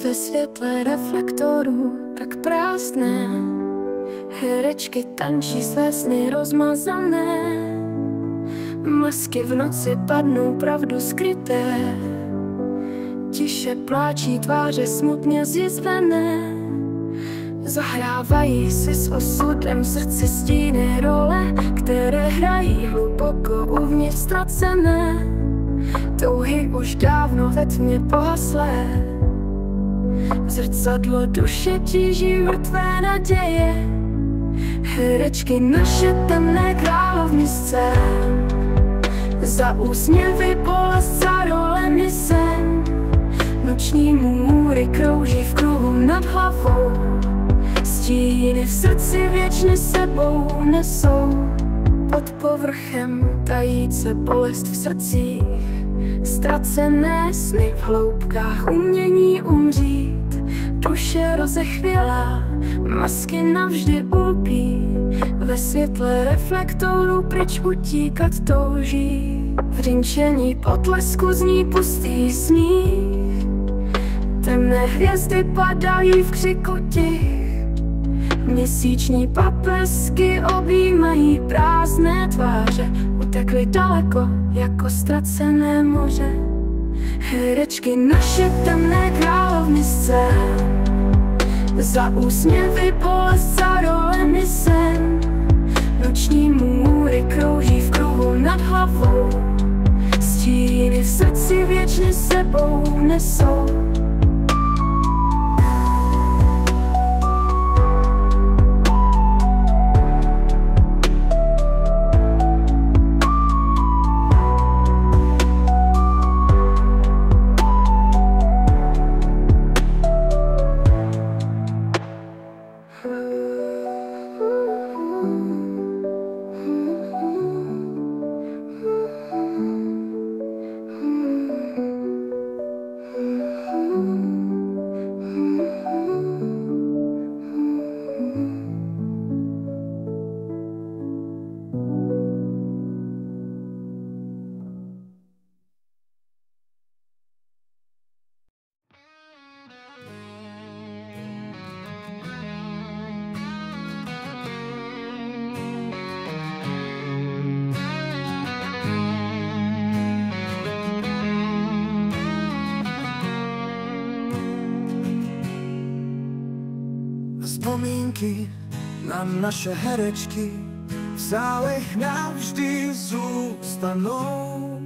Ve světle reflektorů tak prázdné, herečky tančí své sny rozmazané. Masky v noci padnou pravdu skryté, tiše pláčí tváře smutně zjizvené. Zahrávají si s osudem v srdci stíny role, které hrají hluboko uvnitř ztracené. Touhy už dávno ve tmě pohaslé, zrcadlo duše tíží mrtvé naděje. Herečky naše temné královnice, za úsměvy bolest, za rolemi sen. Noční můry krouží v kruhu nad hlavou, stíny v srdci věčně sebou nesou. Pod povrchem tajíce bolest v srdcích, ztracené sny v hloubkách umění umřít. Duše rozechvělá, masky navždy ulpí, ve světle reflektorů pryč utíkat touží. V řinčení potlesku zní pustý smích, temné hvězdy padají v křiku tich. Měsíční paprsky objímají prázdné tváře, utekly daleko jako ztracené moře. Herečky naše temné královnice, za úsměvy bolest, za rolemi sen. Noční můry krouží v kruhu nad hlavou, stíny v srdci věčně sebou nesou. Vzpomínky na naše herečky v sálech navždy zůstanou.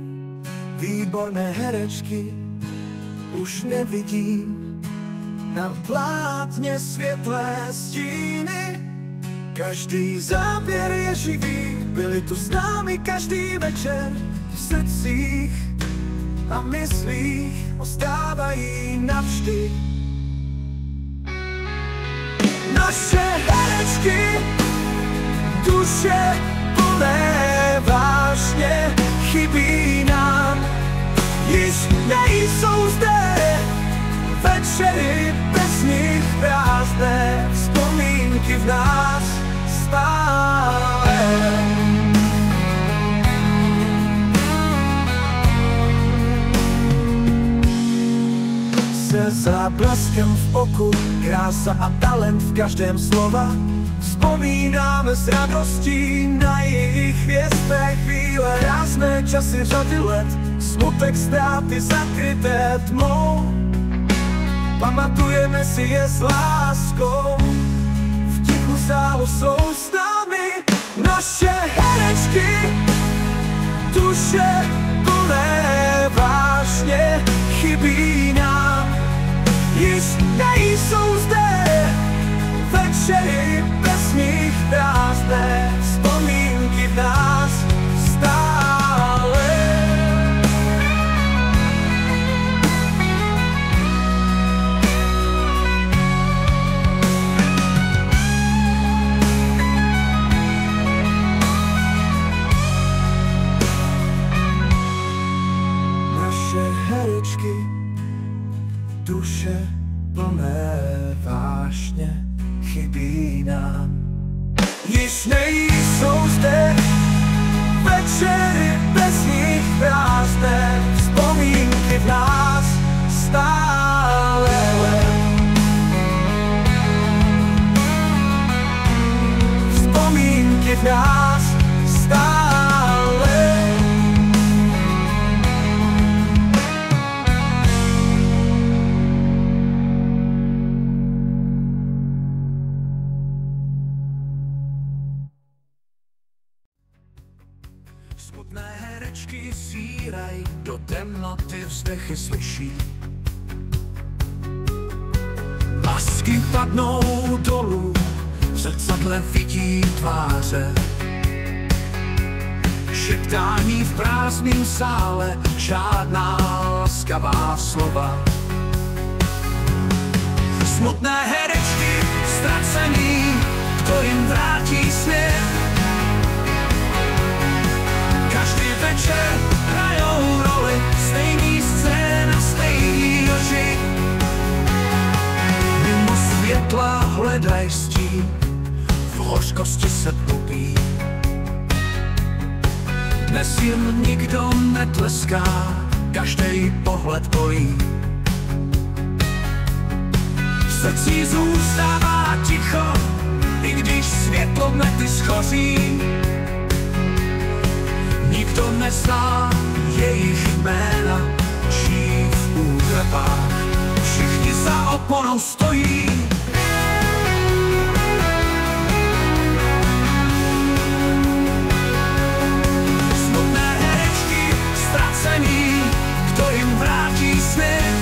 Výborné herečky už nevidím, na plátně světlé stíny. Každý záběr je živý, byli tu s námi každý večer. V srdcích a myslích ostávají navždy. Naše herečky, duše plné vášně, chybí nám, již nejsou zde. Večery bez nich prázdné, vzpomínky v nás stále. Se záblaskem v oku, krása a talent v každém slova. Vzpomínáme s radostí na jejich hvězdné chvíle, rázné časy řady let, smutek ztráty zakryté tmou. Pamatujeme si je s láskou, v tichu sálu jsou s námi. Naše herečky, duše plné vášně, chybí nám, již nejsou zde. Večery bez nich prázdné, vzpomínky v nás stále. Naše herečky, duše plné vášně, chybí nám, již nejde. Smutné herečky zíraj, do temnoty vzdechy slyší. Masky padnou dolů, v zrcadle vidí tváře. Šeptání v prázdném sále, žádná laskavá slova. Smutné herečky, ztracený, kto jim vrátí směch. Každý večer hrajou roli, stejný scéna, stejný oči. Mimo světla hledaj stín, v hořkosti se topí. Dnes jim nikdo netleská, každý pohled bolí. V srdci zůstává ticho, i když světlo mety schoří. Nikdo nezná jejich jména, žijí v útrapách, všichni za oponou stojí. Smutné herečky, ztracený, kdo jim vrátí směch.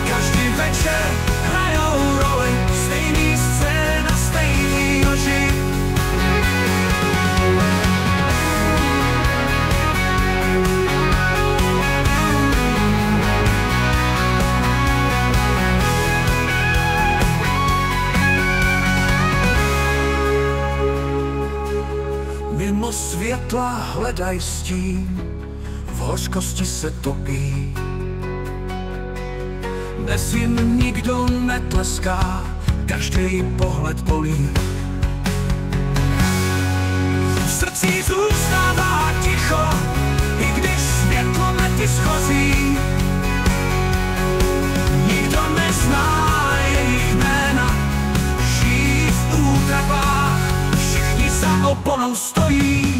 Každý večer hrajou roli, stejný scéna, stejný oči. Mimo světla hledaj stín, v hořkosti se topí. Dnes jim nikdo netleská, každý pohled bolí. V srdci zůstává ticho, i když světlo mety schoří. Nikdo nezná jejich jména, žijí v útrapách, všichni za oponou stojí.